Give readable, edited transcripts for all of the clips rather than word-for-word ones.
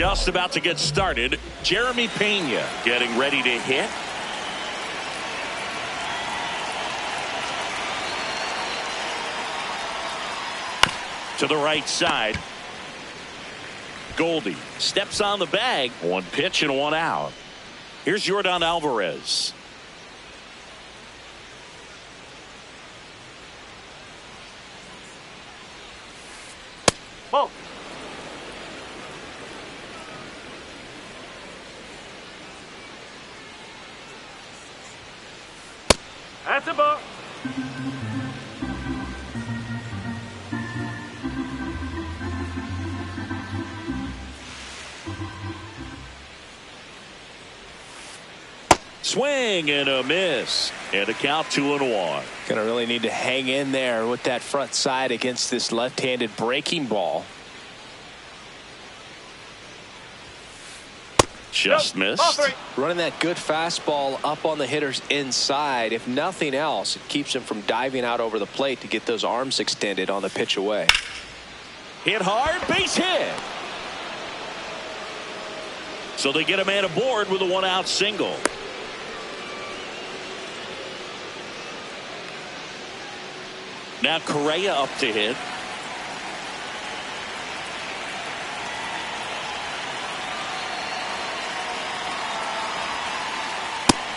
Just about to get started. Jeremy Pena getting ready to hit. To the right side. Goldie steps on the bag. One pitch and one out. Here's Yordan Alvarez. Ball. That's a ball. Swing and a miss. And a count 2-1. Gonna really need to hang in there with that front side against this left-handed breaking ball. Just missed. Running that good fastball up on the hitter's inside. If nothing else, it keeps him from diving out over the plate to get those arms extended on the pitch away. Hit hard, base hit. So they get a man aboard with a one-out single. Now Correa up to hit.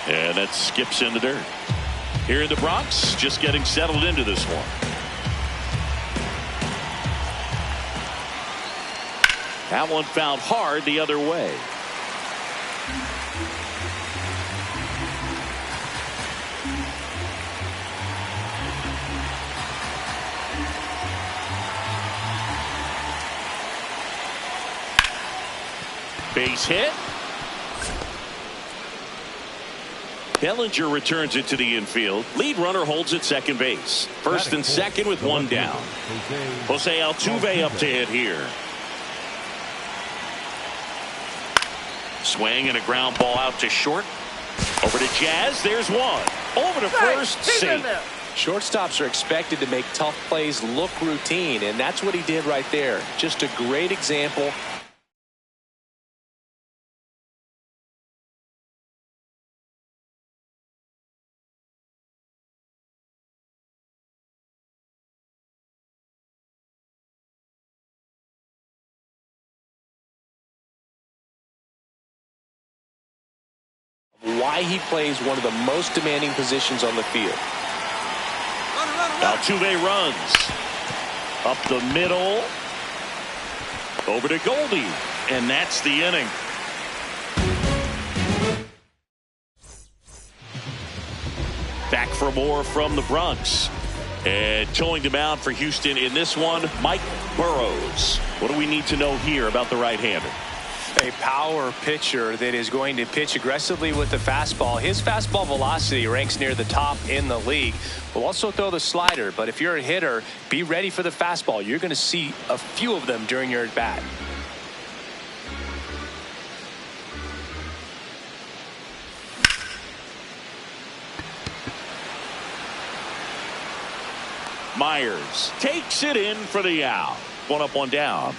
And that skips in the dirt. Here in the Bronx, just getting settled into this one. That one fouled hard the other way. Base hit. Bellinger returns it to the infield. Lead runner holds at second base. First and second with one down. Jose Altuve up to hit here. Swing and a ground ball out to short. Over to Jazz. There's one. Over to first. Safe. Shortstops are expected to make tough plays look routine, and that's what he did right there. Just a great example. Why he plays one of the most demanding positions on the field. Altuve runs up the middle, over to Goldie, and that's the inning. Back for more from the Bronx, and towing the mound for Houston in this one, Mike Burrows. What do we need to know here about the right-hander? A power pitcher that is going to pitch aggressively with the fastball. His fastball velocity ranks near the top in the league. Will also throw the slider, but if you're a hitter, be ready for the fastball. You're going to see a few of them during your at-bat. Myers takes it in for the out. One up, one down.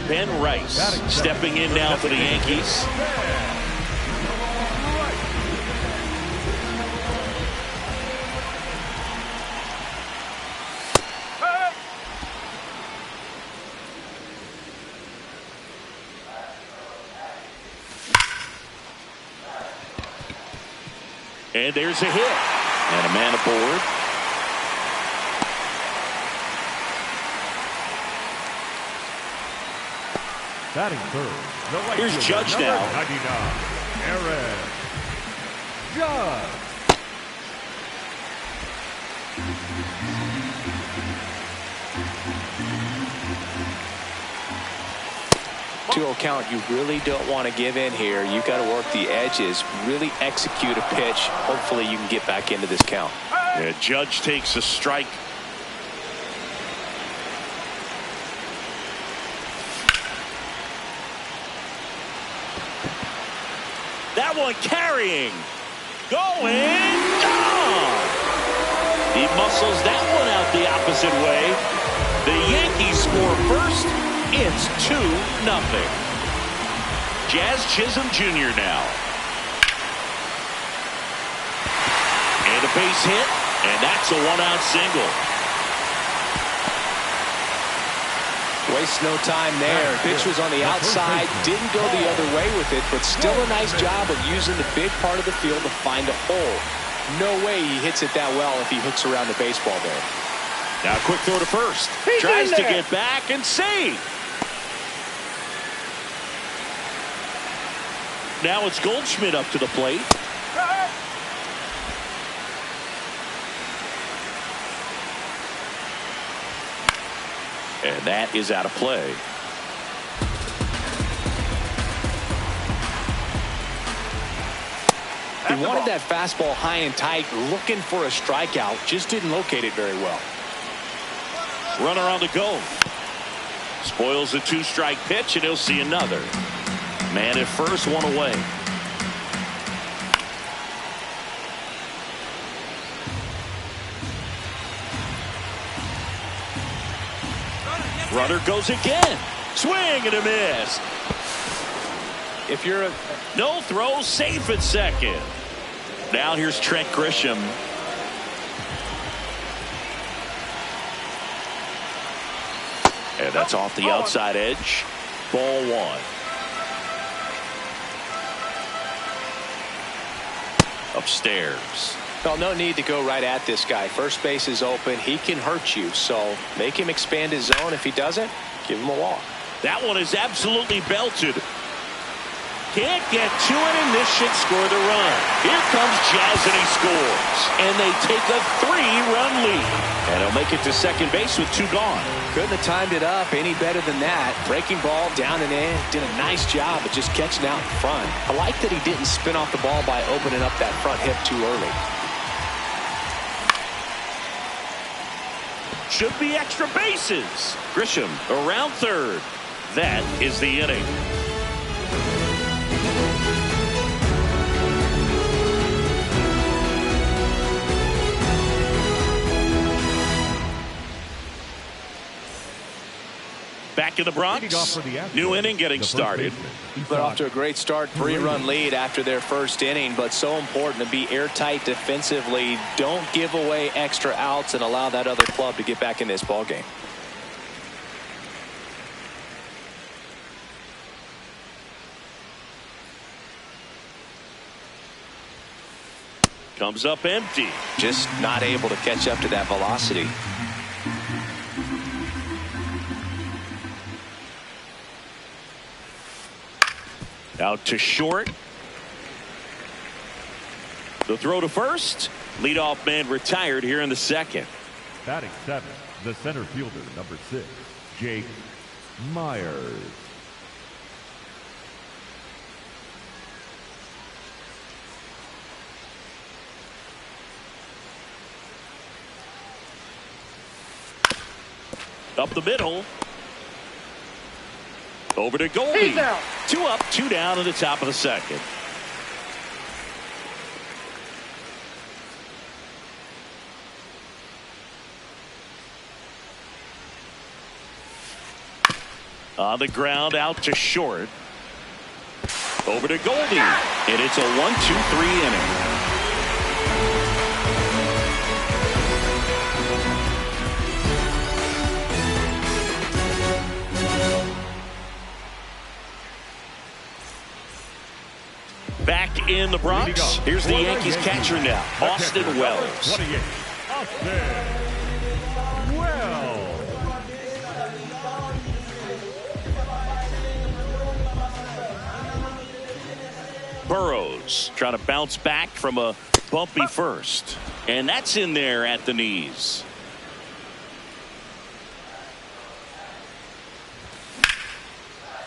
Ben Rice stepping in now for the Yankees. And there's a hit. And a man aboard. Batting third. Here's Judge now. 99, Aaron Judge. 2-0 count. You really don't want to give in here. You've got to work the edges, really execute a pitch. Hopefully you can get back into this count. Yeah, Judge takes a strike. That one carrying. Going down. He muscles that one out the opposite way. The Yankees score first. It's 2-0. Jazz Chisholm Jr. now. And a base hit, and that's a one-out single. Waste no time there. Pitch was on the outside, didn't go the other way with it, but still a nice job of using the big part of the field to find a hole. No way he hits it that well if he hooks around the baseball there. Now quick throw to first. Tries to get back and save. Now it's Goldschmidt up to the plate. And that is out of play. He wanted that fastball high and tight, looking for a strikeout. Just didn't locate it very well. Runner on the go. Spoils a two-strike pitch, and he'll see another. Man at first, one away. Runner goes again. Swing and a miss. If you're a no throw, safe at second. Now here's Trent Grisham. And that's off the outside edge. Ball one. Upstairs. Well, no need to go right at this guy. First base is open. He can hurt you, so make him expand his zone. If he doesn't, give him a walk. That one is absolutely belted. Can't get to it, and this should score the run. Here comes Jazz, and he scores. And they take a 3-run lead. And he'll make it to second base with 2 gone. Couldn't have timed it up any better than that. Breaking ball down and in. Did a nice job of just catching out in front. I like that he didn't spin off the ball by opening up that front hip too early. Should be extra bases. Grisham around third. That is the inning. Back in the Bronx. New inning getting started. They're off to a great start. 3-run lead after their first inning, but so important to be airtight defensively. Don't give away extra outs and allow that other club to get back in this ball game. Comes up empty. Just not able to catch up to that velocity. Out to short. The throw to first. Leadoff man retired here in the second. Batting 7, the center fielder, number 6, Jake Myers. Up the middle. Over to Goldie. 2 up, 2 down at the top of the second. On the ground, out to short. Over to Goldie. And it's a 1-2-3 inning. Back in the Bronx. Here's the Yankees catcher now, Austin Wells. 28, Austin Wells. Burrows trying to bounce back from a bumpy first. And that's in there at the knees.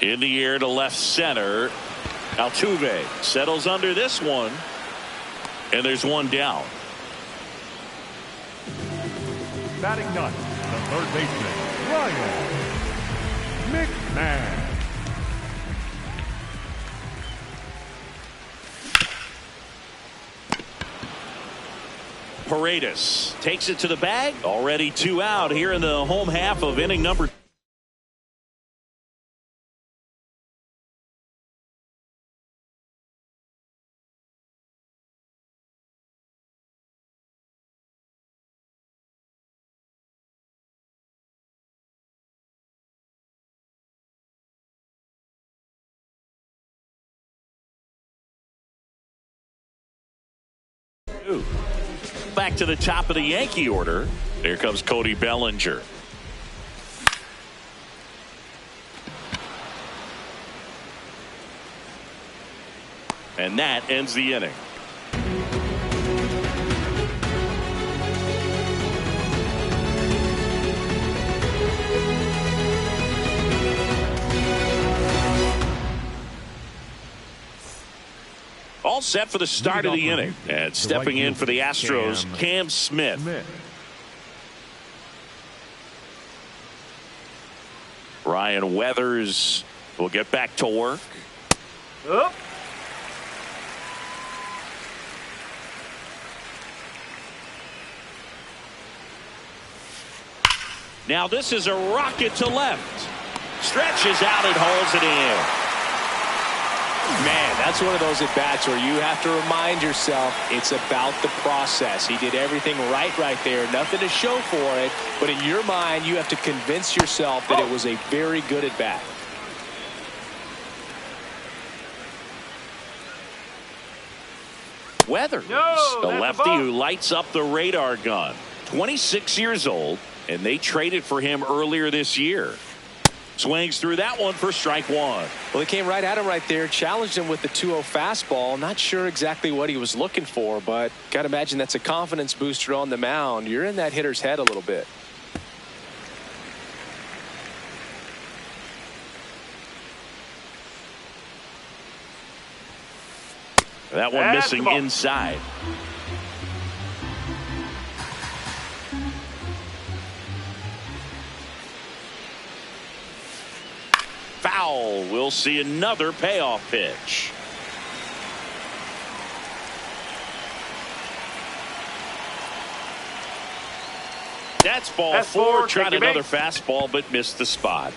In the air to left center. Altuve settles under this one, and there's one down. Batting 9, the third baseman, Ryan McMahon. Paredes takes it to the bag. Already 2 out here in the home half of inning number Back to the top of the Yankee order. Here comes Cody Bellinger. And that ends the inning. All set for the start of the inning. And stepping in for the Astros, Cam Smith. Ryan Weathers will get back to work. Up. Now this is a rocket to left. Stretches out and holds it in. Man, that's one of those at-bats where you have to remind yourself it's about the process. He did everything right there. Nothing to show for it. But in your mind, you have to convince yourself that it was a very good at-bat. Weathers, No, the that's a lefty ball. who lights up the radar gun. 26 years old, and they traded for him earlier this year. Swings through that one for strike one. Well, they came right at him right there, challenged him with the 2-0 fastball. Not sure exactly what he was looking for, but got to imagine that's a confidence booster on the mound. You're in that hitter's head a little bit. That one missing inside. Foul. We'll see another payoff pitch. That's ball four. Tried another fastball but missed the spot.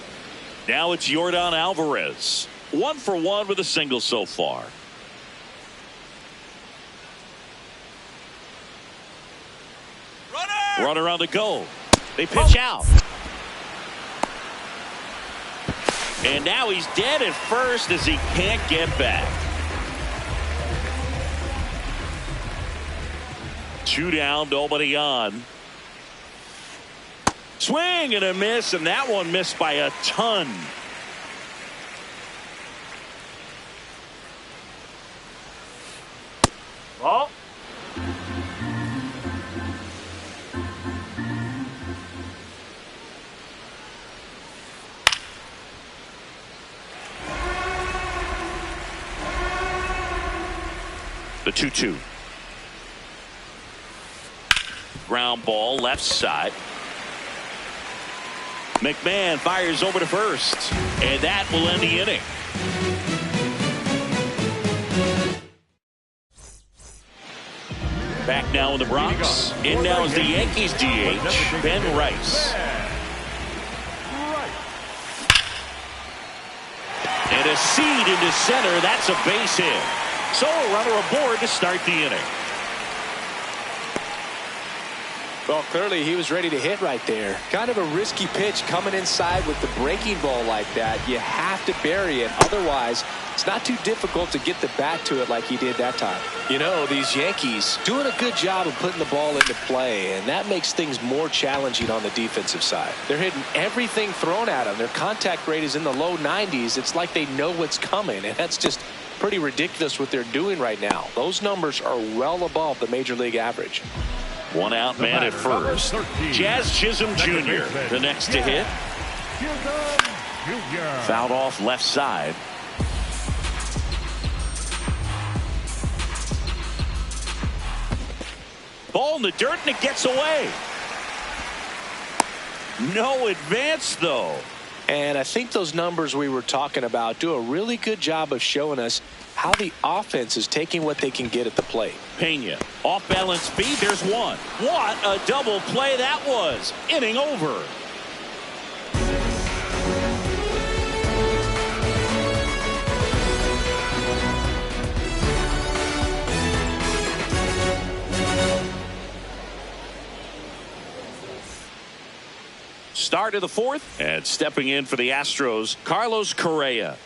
Now it's Yordan Alvarez. 1 for 1 with a single so far. Runner on the go. They pitch out. And now he's dead at first as he can't get back. 2 down, nobody on. Swing and a miss, and that one missed by a ton. Ball. The 2-2. Ground ball left side. McMahon fires over to first, and that will end the inning. Back now in the Bronx. In now is the Yankees DH, Ben Rice. And a seed into center. That's a base hit. So a runner aboard to start the inning. Well, clearly he was ready to hit right there. Kind of a risky pitch coming inside with the breaking ball like that. You have to bury it. Otherwise, it's not too difficult to get the bat to it like he did that time. You know, these Yankees doing a good job of putting the ball into play, and that makes things more challenging on the defensive side. They're hitting everything thrown at them. Their contact rate is in the low 90s. It's like they know what's coming, and that's just pretty ridiculous what they're doing right now. Those numbers are well above the major league average. 1 out man at first. Jazz Chisholm Jr. the next to hit. Fouled off left side. Ball in the dirt and it gets away. No advance though. And I think those numbers we were talking about do a really good job of showing us how the offense is taking what they can get at the plate. Pena, off balance speed, there's one. What a double play that was. Inning over. Start of the fourth, and stepping in for the Astros, Carlos Correa.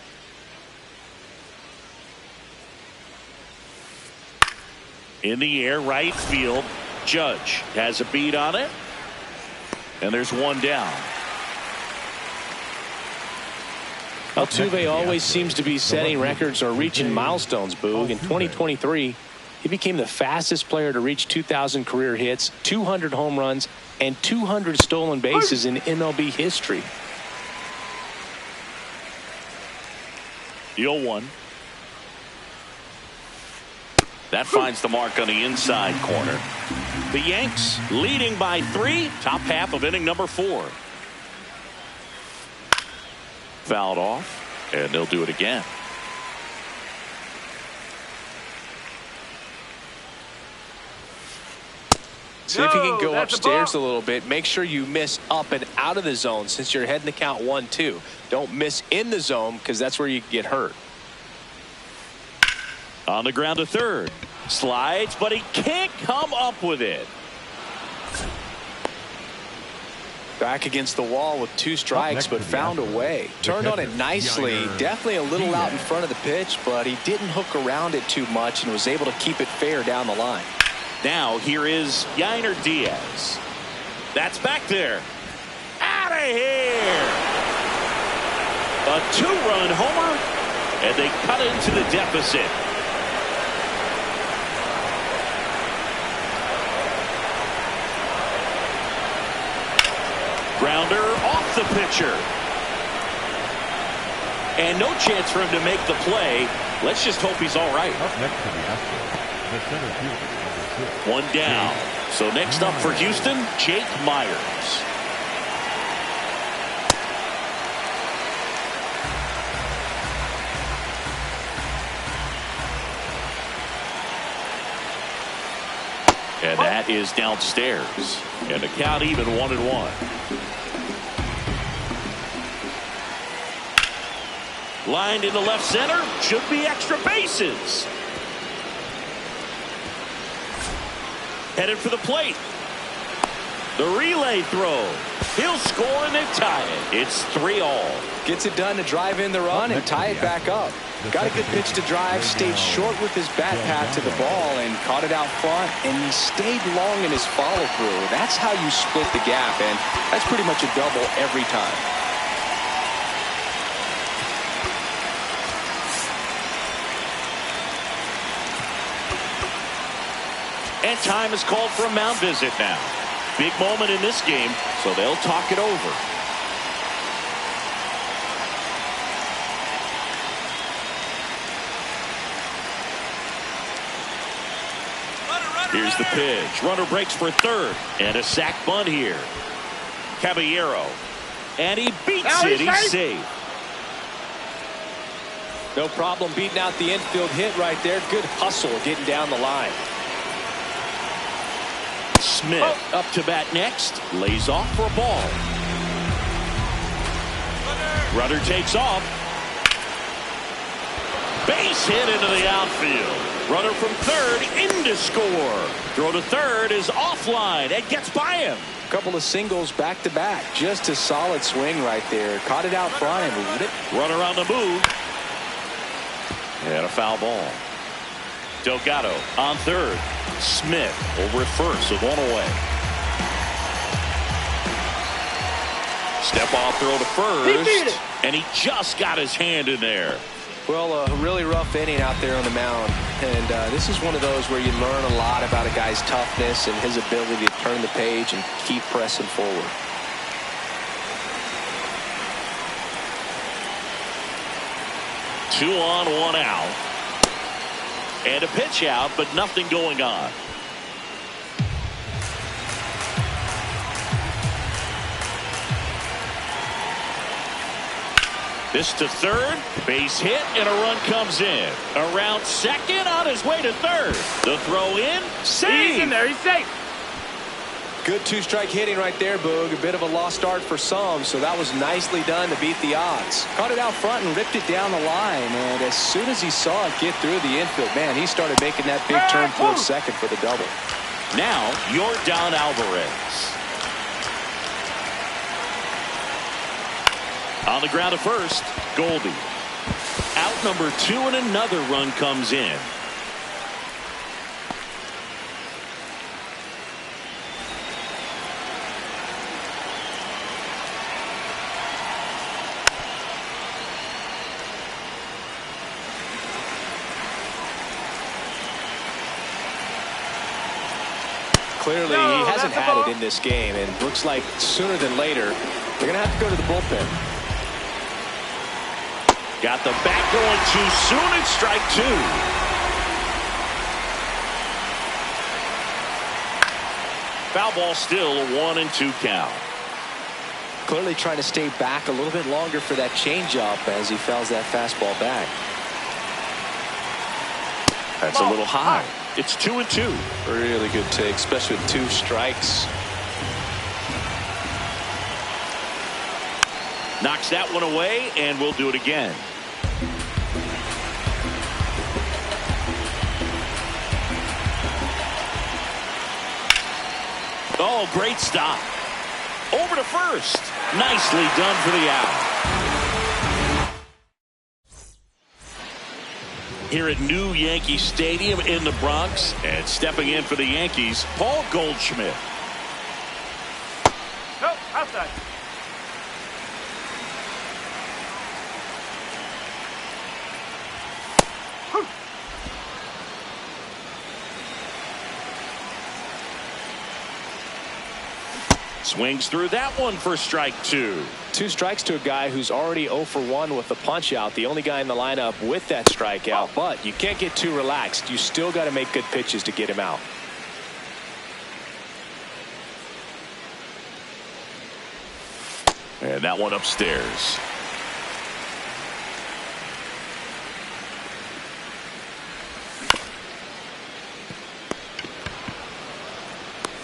In the air, right field. Judge has a beat on it. And there's one down. Altuve always seems to be setting records or reaching milestones, Boog. In 2023, he became the fastest player to reach 2,000 career hits, 200 home runs, and 200 stolen bases in MLB history. The 0-1. That finds the mark on the inside corner. The Yanks leading by 3, top half of inning number 4. Fouled off, and they'll do it again. See if you can go upstairs a little bit. Make sure you miss up and out of the zone since you're heading to count 1-2. Don't miss in the zone because that's where you get hurt. On the ground to third. Slides, but he can't come up with it. Back against the wall with 2 strikes, but found a way. Turned on it nicely. Definitely a little out in front of the pitch, but he didn't hook around it too much and was able to keep it fair down the line. Now here is Yainer Diaz. That's back there. Out of here. A 2-run homer, and they cut into the deficit. Grounder off the pitcher. And no chance for him to make the play. Let's just hope he's all right. Up next to the Astros, the center fielder, number 6. 1 down. So next up for Houston, Jake Myers. And that is downstairs. And the count even 1-1. Lined into left center. Should be extra bases. Headed for the plate. The relay throw. He'll score and they tie it. It's 3-all. Gets it done to drive in the run and tie it back up. Got a good pitch to drive, stayed short with his bat path to the ball and caught it out front, and he stayed long in his follow through. That's how you split the gap, and that's pretty much a double every time. And time is called for a mound visit now. Big moment in this game, so they'll talk it over. Here's the pitch. Runner breaks for third. And a sac bunt here. Caballero. And he beats it. He's safe. No problem beating out the infield hit right there. Good hustle getting down the line. Smith up to bat next. Lays off for a ball. Runner takes off. Base hit into the outfield. Runner from third in to score. Throw to third is offline and gets by him. A couple of singles back to back. Just a solid swing right there. Caught it out front and moved it. Runner on the move. And a foul ball. Delgado on third. Smith over at first with 1 away. Step off throw to first. And he just got his hand in there. Well, a really rough inning out there on the mound. And this is one of those where you learn a lot about a guy's toughness and his ability to turn the page and keep pressing forward. Two on, 1 out. And a pitch out, but nothing going on. This to third, base hit, and a run comes in. Around second, on his way to third. The throw in, safe. He's in there, he's safe. Good 2-strike hitting right there, Boog. A bit of a lost start for some, so that was nicely done to beat the odds. Caught it out front and ripped it down the line, and as soon as he saw it get through the infield, man, he started making that big turn towards second for the double. Now, Yordan Alvarez. On the ground at first, Goldie. Out number 2 and another run comes in. Clearly, he hasn't had it in this game, and looks like sooner than later, they're going to have to go to the bullpen. Got the bat going too soon. It's strike two. Foul ball, still a 1-2 count. Clearly trying to stay back a little bit longer for that changeup as he fouls that fastball back. That's a little high. It's 2-2. Really good take, especially with 2 strikes. Knocks that one away, and we'll do it again. Oh, great stop. Over to first. Nicely done for the out. Here at New Yankee Stadium in the Bronx, and stepping in for the Yankees, Paul Goldschmidt. No, outside. Swings through that one for strike 2. 2 strikes to a guy who's already 0 for 1 with the punch out. The only guy in the lineup with that strikeout. But you can't get too relaxed. You still got to make good pitches to get him out. And that one upstairs.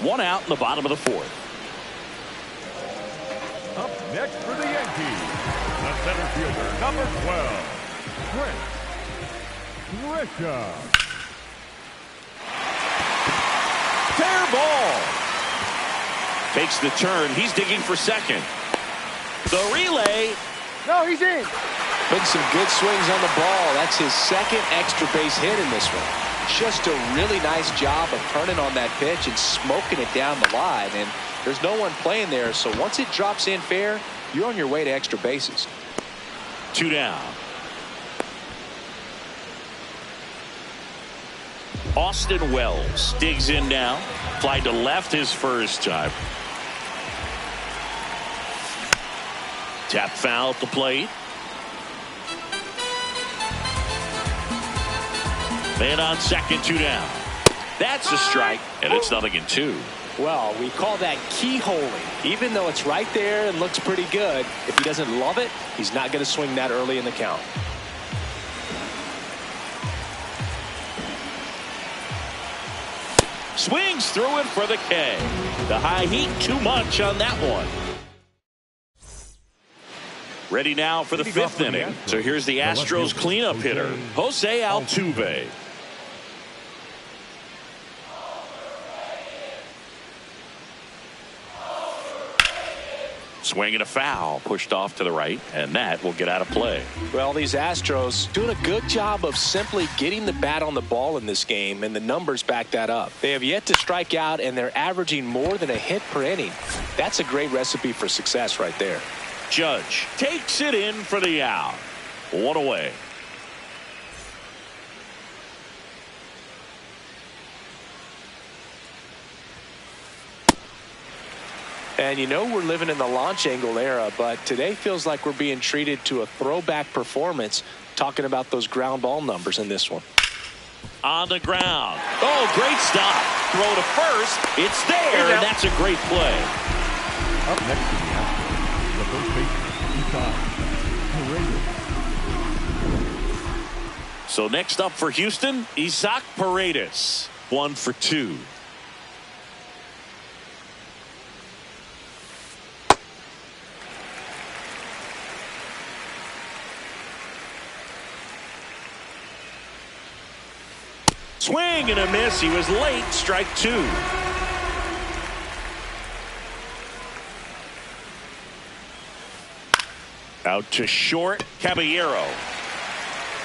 One out in the bottom of the 4th. Up next for the Yankees, the center fielder, number 12, Trent Grisham. Fair ball. Takes the turn. He's digging for second. The relay. No, he's in. Putting some good swings on the ball. That's his 2nd extra base hit in this one. Just a really nice job of turning on that pitch and smoking it down the line. And there's no one playing there, so once it drops in fair, you're on your way to extra bases. 2 down. Austin Wells digs in now. Fly to left his first time. Tap foul at the plate. Man on second, 2 down. That's a strike, and it's 0-2. Well, we call that keyholing. Even though it's right there and looks pretty good, if he doesn't love it, he's not going to swing that early in the count. Swings through it for the K. The high heat, too much on that one. Ready now for the 5th inning. So here's the Astros cleanup hitter, Jose Altuve. Swinging a foul, pushed off to the right, and that will get out of play. Well, these Astros doing a good job of simply getting the bat on the ball in this game, and the numbers back that up. They have yet to strike out, and they're averaging more than a hit per inning. That's a great recipe for success right there. Judge takes it in for the out. 1 away. And you know we're living in the launch angle era, but today feels like we're being treated to a throwback performance, talking about those ground ball numbers in this one. On the ground. Oh, great stop. Throw to first. It's there, and that's a great play. Up next to the Astros, the first baseman, Isaac Paredes. So next up for Houston, Isaac Paredes. 1 for 2. Swing and a miss. He was late. Strike 2. Out to short. Caballero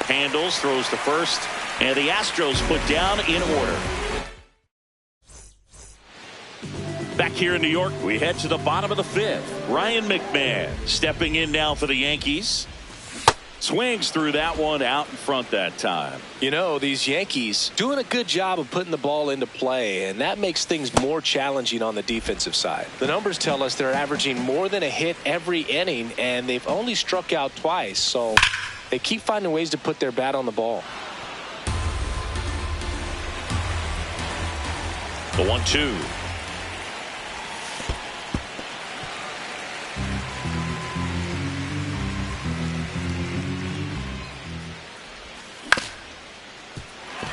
handles, throws to first, and the Astros put down in order. Back here in New York, we head to the bottom of the 5th. Ryan McMahon stepping in now for the Yankees. Swings through that one out in front that time. You know, these Yankees doing a good job of putting the ball into play, and that makes things more challenging on the defensive side. The numbers tell us they're averaging more than a hit every inning, and they've only struck out twice, so they keep finding ways to put their bat on the ball. The 1-2.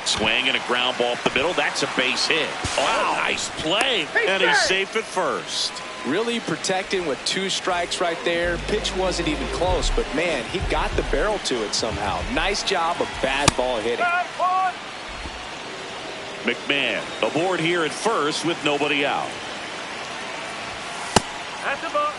Swing and a ground ball up the middle. That's a base hit. Oh, nice play. And he's safe at first. Really protecting with 2 strikes right there. Pitch wasn't even close, but man, he got the barrel to it somehow. Nice job of bad ball hitting. McMahon aboard here at first with nobody out. That's the ball.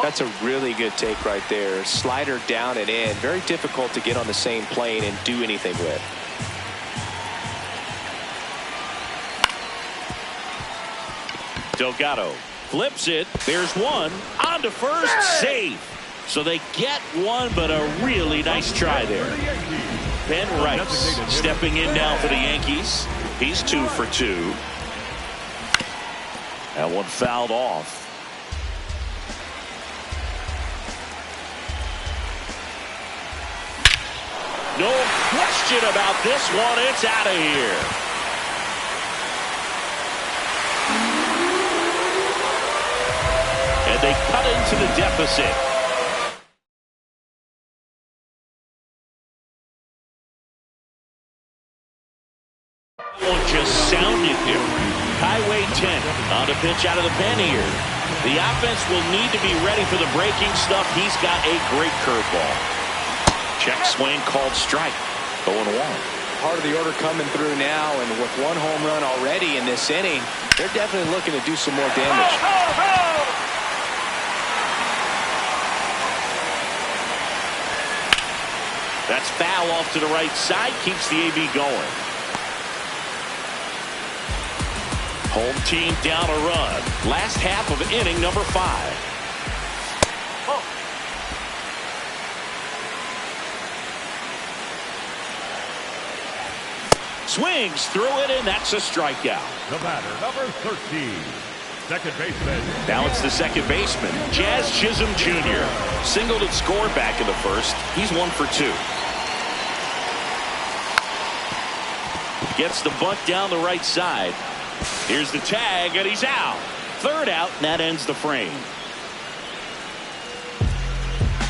That's a really good take right there. Slider down and in. Very difficult to get on the same plane and do anything with. Delgado flips it. There's one. On to first. Safe. So they get one, but a really nice try there. Ben Rice stepping in now for the Yankees. He's 2 for 2. That one fouled off. No question about this one. It's out of here. And they cut into the deficit. One just sounded different. Highway 10 on the pitch out of the pen here. The offense will need to be ready for the breaking stuff. He's got a great curveball. Check swing called strike. 0-1. Part of the order coming through now, and with 1 home run already in this inning, they're definitely looking to do some more damage. That's foul off to the right side. Keeps the AB going. Home team down a run. Last half of inning number 5. Swings through it, and that's a strikeout. The batter, number 13, second baseman. Now it's the second baseman, Jazz Chisholm Jr. Singled and scored back in the first. He's 1 for 2. Gets the bunt down the right side. Here's the tag, and he's out. Third out, and that ends the frame.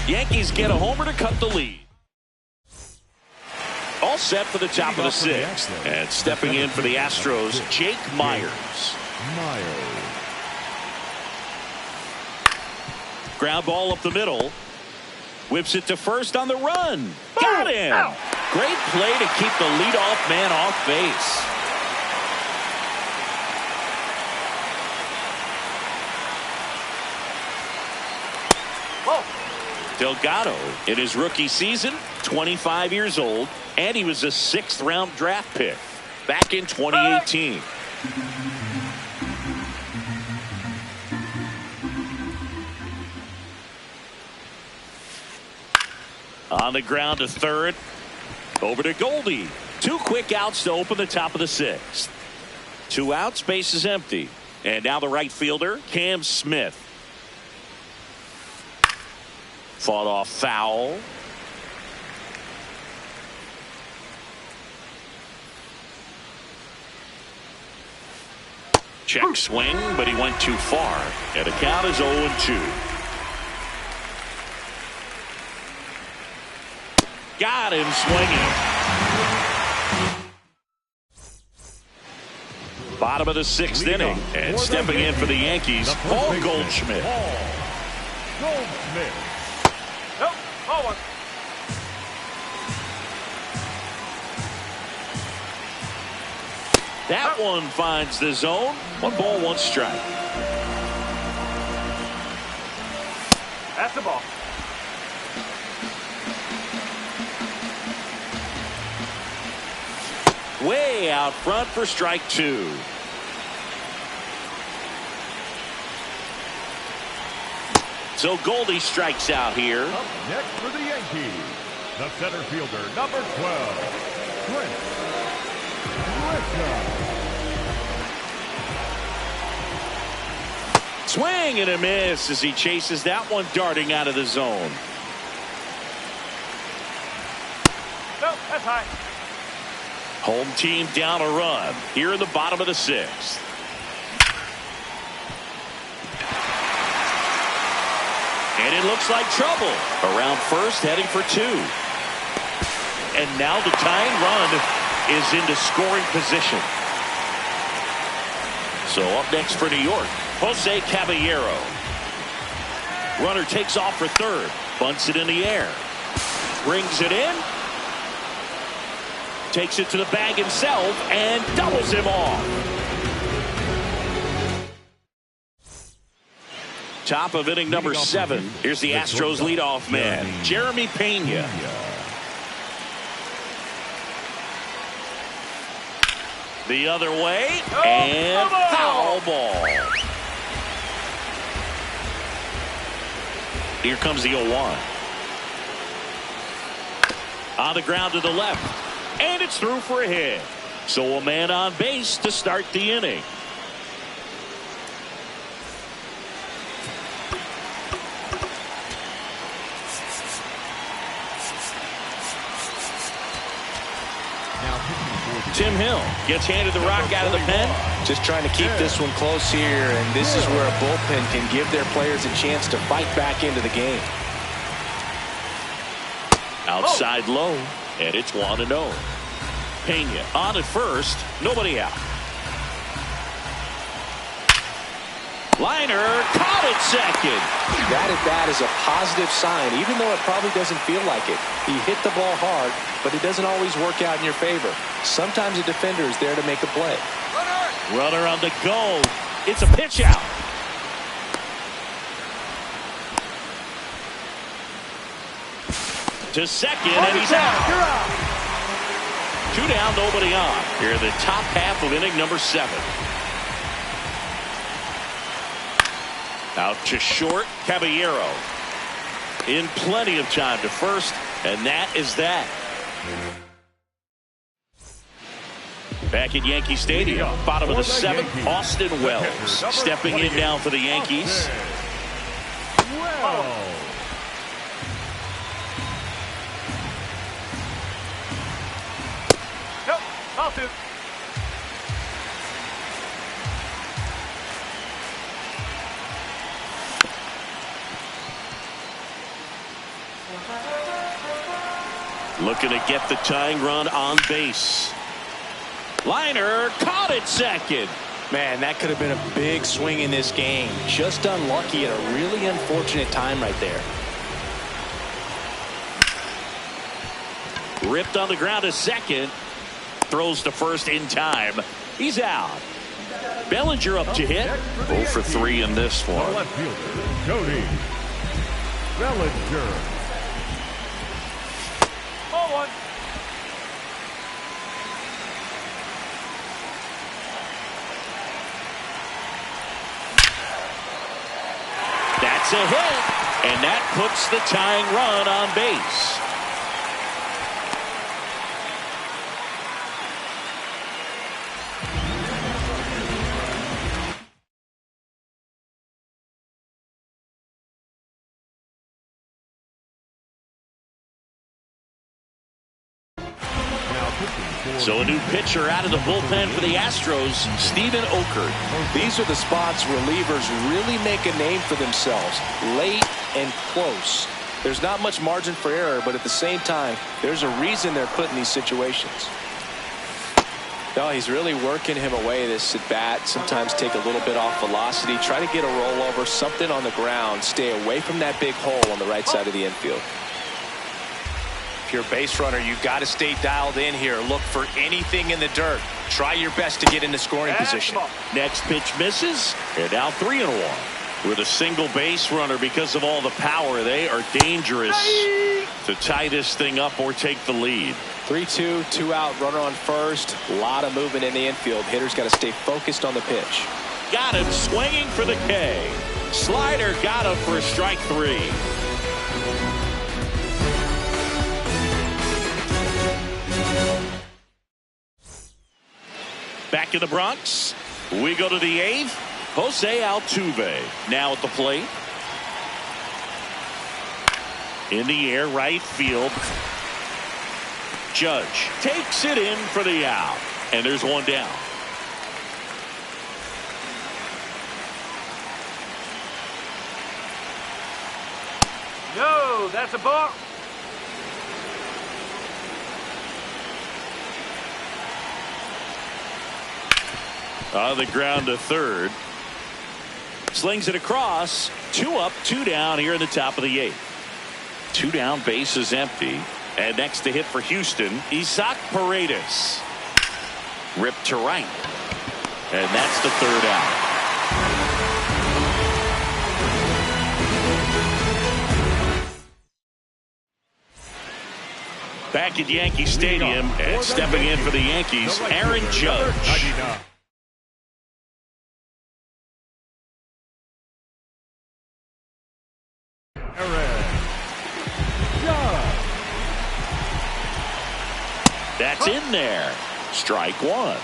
Yankees get a homer to cut the lead. All set for the top of the 6th. And stepping in for the Astros, Jake Myers. Ground ball up the middle. Whips it to first on the run. Got him. Great play to keep the leadoff man off base. Delgado in his rookie season, 25 years old, and he was a 6th-round draft pick back in 2018. On the ground to third. Over to Goldie. 2 quick outs to open the top of the 6th. 2 outs, base is empty. And now the right fielder, Cam Smith. Fought off foul. Check swing, but he went too far. And the count is 0-2. Got him swinging. Bottom of the 6th inning. And stepping in for the Yankees, Paul Goldschmidt. Nope. Oh, one. That one finds the zone. 1 ball, 1 strike. That's the ball. Way out front for strike 2. So Goldie strikes out here. Up next for the Yankees, the center fielder, number 12, Trent Grisham. Swing and a miss as he chases that one darting out of the zone. No, that's high. Home team down a run here in the bottom of the 6th. And it looks like trouble around first, heading for 2. And now the tying run is into scoring position. So up next for New York, Jose Caballero. Runner takes off for third, bunts it in the air, brings it in, takes it to the bag himself, and doubles him off. Top of inning number 7. Here's the Astros leadoff man, Jeremy Pena. The other way, and foul ball. Here comes the 0-1. On the ground to the left, and it's through for a hit. So a man on base to start the inning. Tim Hill gets handed the rock out of the pen. Just trying to keep this one close here, and this is where a bullpen can give their players a chance to fight back into the game. Outside low, and it's 1-0. Pena on at first, nobody out. Liner caught at second. That at bat is a positive sign, even though it probably doesn't feel like it. He hit the ball hard, but it doesn't always work out in your favor. Sometimes a defender is there to make a play. Runner on the go. It's a pitch out. To second, and he's out. You're out. 2 down, nobody on. Here in the top half of inning number 7. Out to short, Caballero. In plenty of time to first, and that is that. Back at Yankee Stadium, bottom of the 7th, Austin Wells stepping in now for the Yankees. Wells. Nope, I'll do. Looking to get the tying run on base. Liner caught at second. Man, that could have been a big swing in this game. Just unlucky at a really unfortunate time right there. Ripped on the ground to second. Throws to first in time. He's out. Bellinger up to hit. 0 for 3 in this one. Left fielder, Cody Bellinger. Ball 1. That's a hit, and that puts the tying run on base. So a new pitcher out of the bullpen for the Astros, Steven Okert. These are the spots relievers really make a name for themselves. Late and close. There's not much margin for error, but at the same time, there's a reason they're put in these situations. No, he's really working him away this at bat. Sometimes take a little bit off velocity. Try to get a rollover, something on the ground. Stay away from that big hole on the right side of the infield. If you're a base runner, you've got to stay dialed in here. Look for anything in the dirt. Try your best to get into scoring position. Next pitch misses, and now 3-1. With a single base runner, because of all the power, they are dangerous to tie this thing up or take the lead. 3-2, 2 out, runner on first. A lot of movement in the infield. Hitter's got to stay focused on the pitch. Got him swinging for the K. Slider got him for strike 3. Back in the Bronx, we go to the 8th. Jose Altuve now at the plate. In the air, right field. Judge takes it in for the out. And there's one down. No, that's a ball. On the ground to third. Slings it across. 2 up, 2 down here in the top of the 8th. 2 down, base is empty. And next to hit for Houston, Isaac Paredes. Ripped to right. And that's the 3rd out. Back at Yankee Stadium and stepping in for the Yankees, Aaron Judge. That's in there. Strike 1.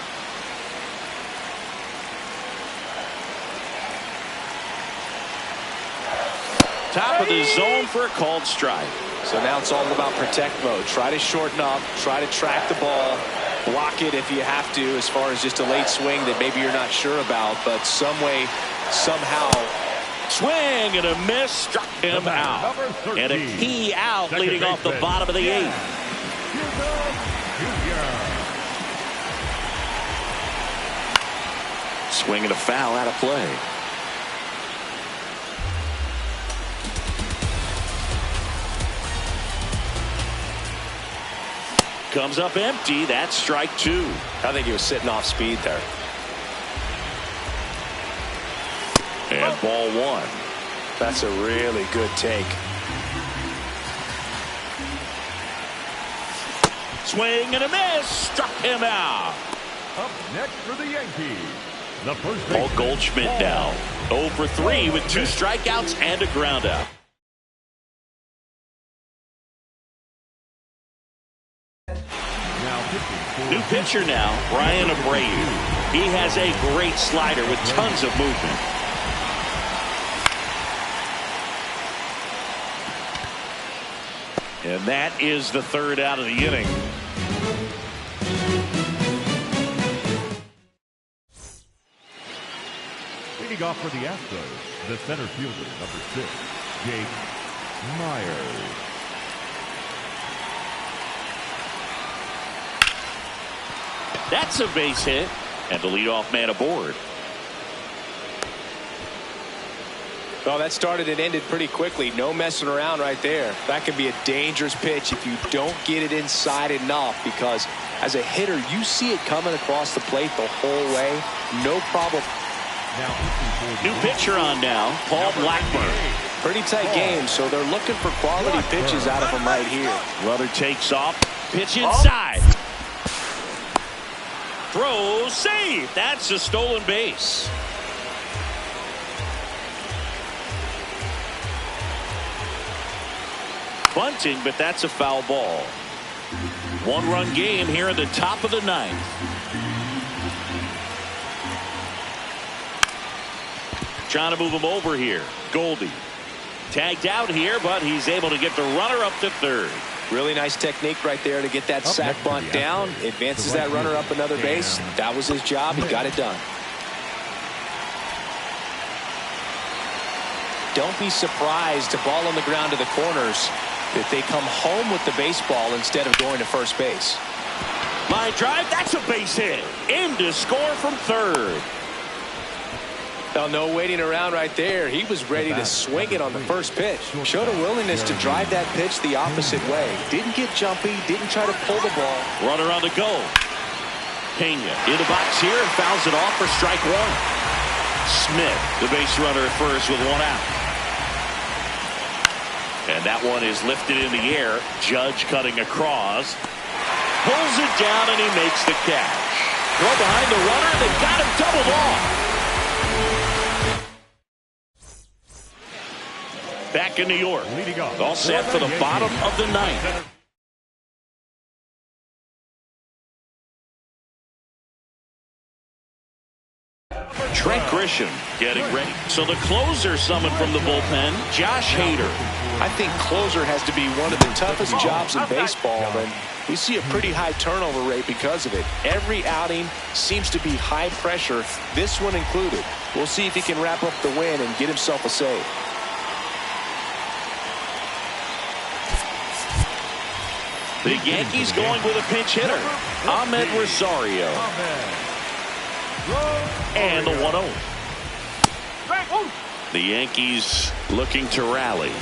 Top of the zone for a called strike. So now it's all about protect mode. Try to shorten up, try to track the ball, block it if you have to, as far as just a late swing that maybe you're not sure about, but some way, somehow. Swing and a miss, struck him out. And a key out leading off the bottom of the 8th. Swing and a foul out of play. Comes up empty. That's strike 2. I think he was sitting off speed there. And ball 1. That's a really good take. Swing and a miss. Struck him out. Up next for the Yankees, the first Paul Goldschmidt now 0 for 3 with 2 strikeouts and a ground out. New pitcher now, Brian Abreu. He has a great slider with tons of movement. And that is the 3rd out of the inning. Leading off for the Astros, the center fielder, number 6, Jake Myers. That's a base hit, and the leadoff man aboard. Well, that started and ended pretty quickly. No messing around right there. That could be a dangerous pitch if you don't get it inside enough, because as a hitter, you see it coming across the plate the whole way. No problem. New pitcher on now, Paul Blackburn. Pretty tight game, so they're looking for quality pitches out of him right here. Runner takes off, pitch inside. Throw, save. That's a stolen base. Bunting, but that's a foul ball. 1-run game here in the top of the 9th. Trying to move him over here. Goldie tagged out here, but he's able to get the runner up to 3rd. Really nice technique right there to get that sack bunt down. Advances that runner up another base. That was his job. He got it done. Don't be surprised to ball on the ground to the corners if they come home with the baseball instead of going to first base. Line drive. That's a base hit. In to score from 3rd. Now, no waiting around right there. He was ready to swing it on the first pitch. Showed a willingness to drive that pitch the opposite way. Didn't get jumpy. Didn't try to pull the ball. Runner on the go. Pena in the box here and fouls it off for strike 1. Smith, the base runner at first with 1 out. And that one is lifted in the air. Judge cutting across. Pulls it down and he makes the catch. Throw behind the runner. They got him doubled off. back in New York. Leading off All set for the bottom of the ninth. Trent Grisham getting ready. So the closer summoned from the bullpen, Josh Hader. I think closer has to be one of the toughest jobs in baseball, and we see a pretty high turnover rate because of it. Every outing seems to be high pressure, this one included. We'll see if he can wrap up the win and get himself a save. The Yankees going with a pinch hitter, Ahmed Rosario. And the 1-0. The Yankees looking to rally.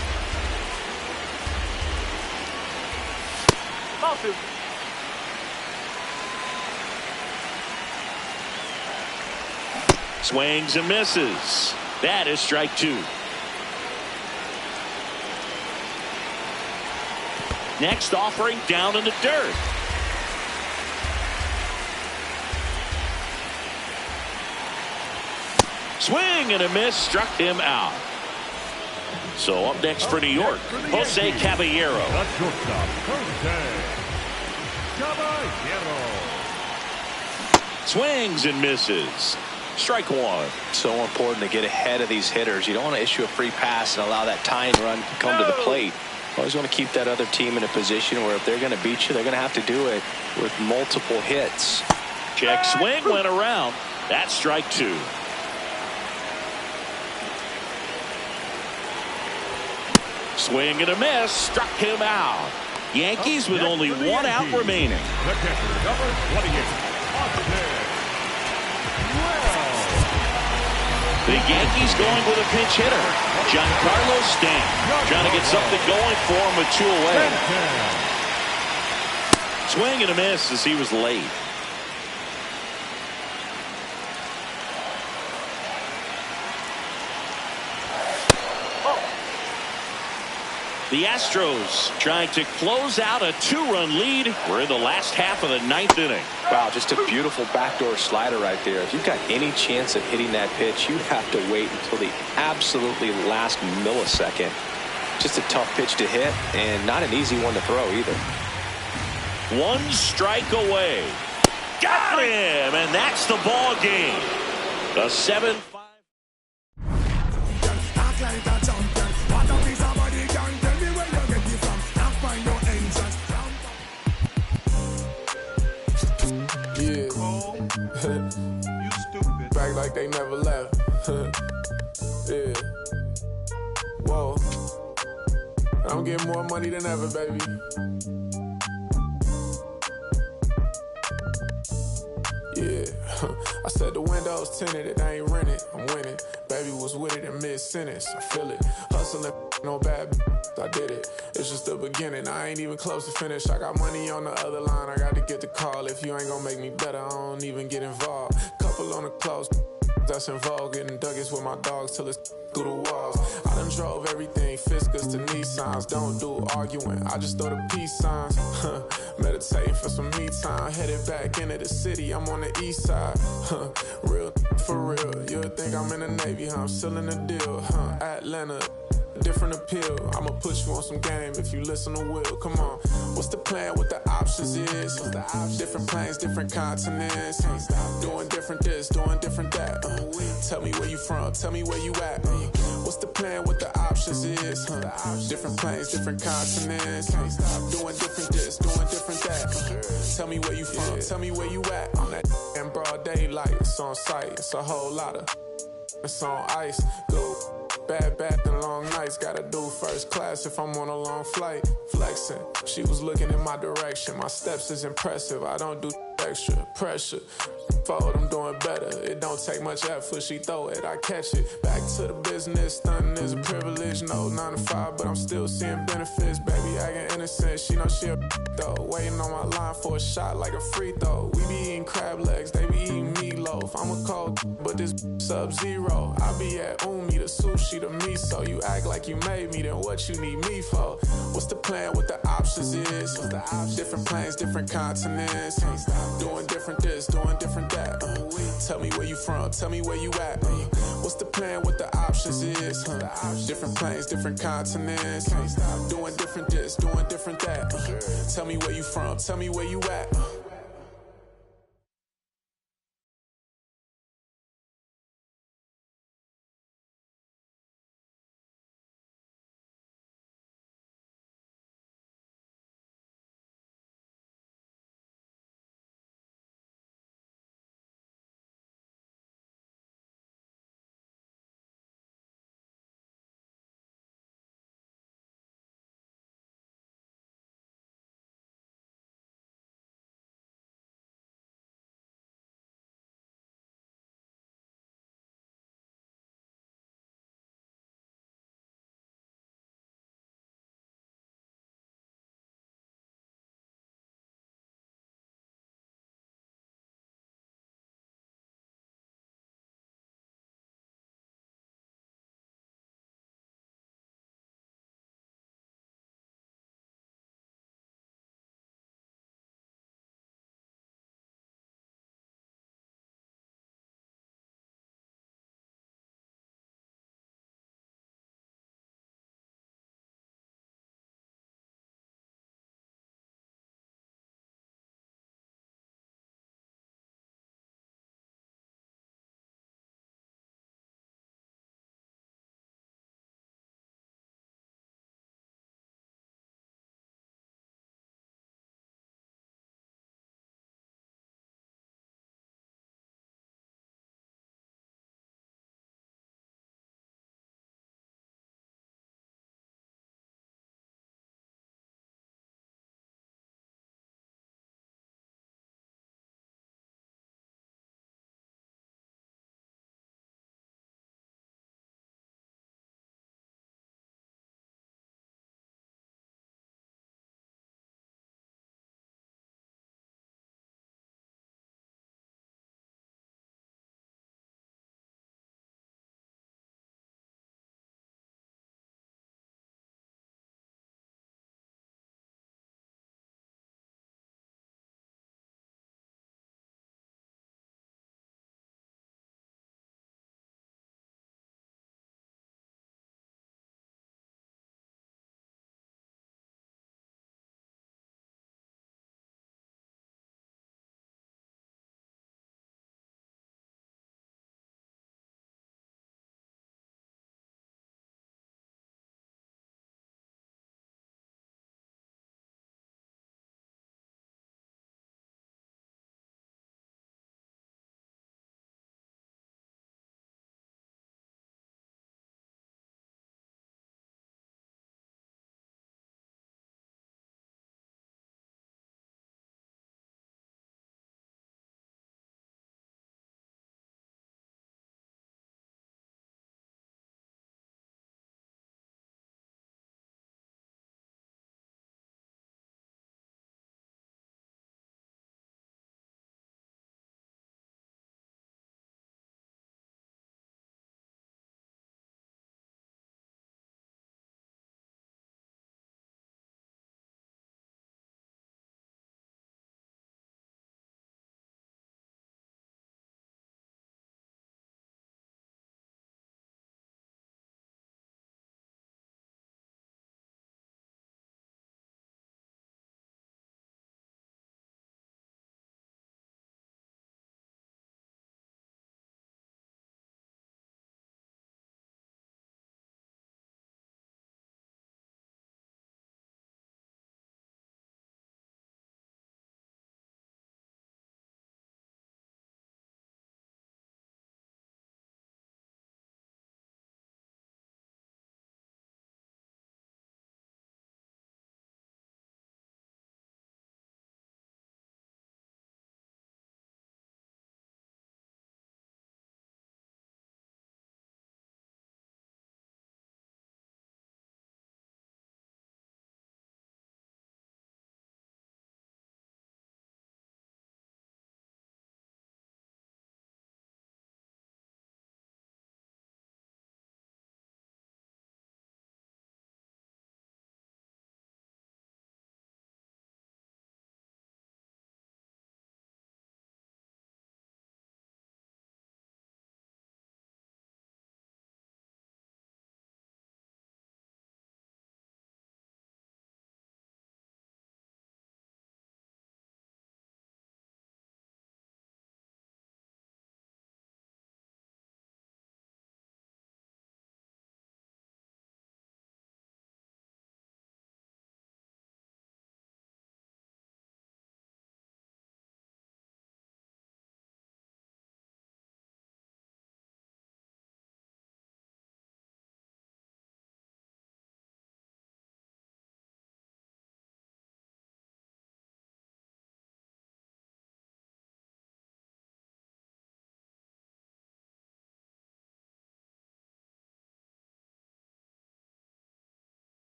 Swings and misses. That is strike two. Next offering down in the dirt. Swing and a miss, struck him out. So up next for New York, Jose Caballero. The shortstop, Jose Caballero. Swings and misses. Strike one. So important to get ahead of these hitters. You don't want to issue a free pass and allow that tying run to come to the plate. Always want to keep that other team in a position where if they're going to beat you, they're going to have to do it with multiple hits. Check swing went around. That's strike two. Swing and a miss, struck him out. Yankees with only one out remaining. The catcher, number 28, The Yankees going with a pinch hitter, Giancarlo Stanton, trying to get something going for him with two away. Swing and a miss as he was late. The Astros trying to close out a two-run lead. We're in the last half of the ninth inning. Wow, just a beautiful backdoor slider right there. If you've got any chance of hitting that pitch, you have to wait until the absolutely last millisecond. Just a tough pitch to hit and not an easy one to throw either. One strike away. Got him, and that's the ball game. The 7-5. You stupid. Back like they never left. Yeah. Whoa. I'm getting more money than ever, baby. Yeah. I said the window's tinted, it ain't rented. I'm winning. Baby was with it in mid-sentence. I feel it. Hustling, no bad. I did it. It's just the beginning. I ain't even close to finish. I got money on the other line. I got to get the call. If you ain't gonna make me better, I don't even get involved. Couple on the close. That's involved. Getting duggies with my dogs till it's through the walls. I done drove everything, Fiskars to Nissans. Don't do arguing, I just throw the peace signs. Meditating for some me time. Headed back into the city, I'm on the east side. Real for real, you'll think I'm in the Navy, huh? I'm still in the deal, Atlanta. Different appeal. I'ma put you on some game if you listen to Will. Come on. What's the plan? What the options is? Different planes, different continents. Doing different this, doing different that. Tell me where you from. Tell me where you at. What's the plan? What the options is? Different planes, different continents. Doing different this, doing different that. Tell me where you from. Tell me where you at. On that in broad daylight. It's on sight. It's a whole lot of. It's on ice. Go. Bad and long nights, gotta do first class if I'm on a long flight. Flexing, she was looking in my direction. My steps is impressive, I don't do extra pressure. Forward, I'm doing better. It don't take much effort, she throw it, I catch it. Back to the business, stunning is a privilege. No 9 to 5, but I'm still seeing benefits. Baby acting innocent, she know she a though. Waiting on my line for a shot like a free throw. We be eating crab legs, they be eating meatloaf. I'm a cold, but this sub-zero. I be at Umi, the sushi, the miso. You act like you made me, then what you need me for? What's the plan? What the options is? Different planes, different continents. Doing different this, doing different that. Tell me where you from, tell me where you at. What's What's the plan, what the options is? Different planes, different continents. Doing different this, doing different that. Tell me where you from, tell me where you at.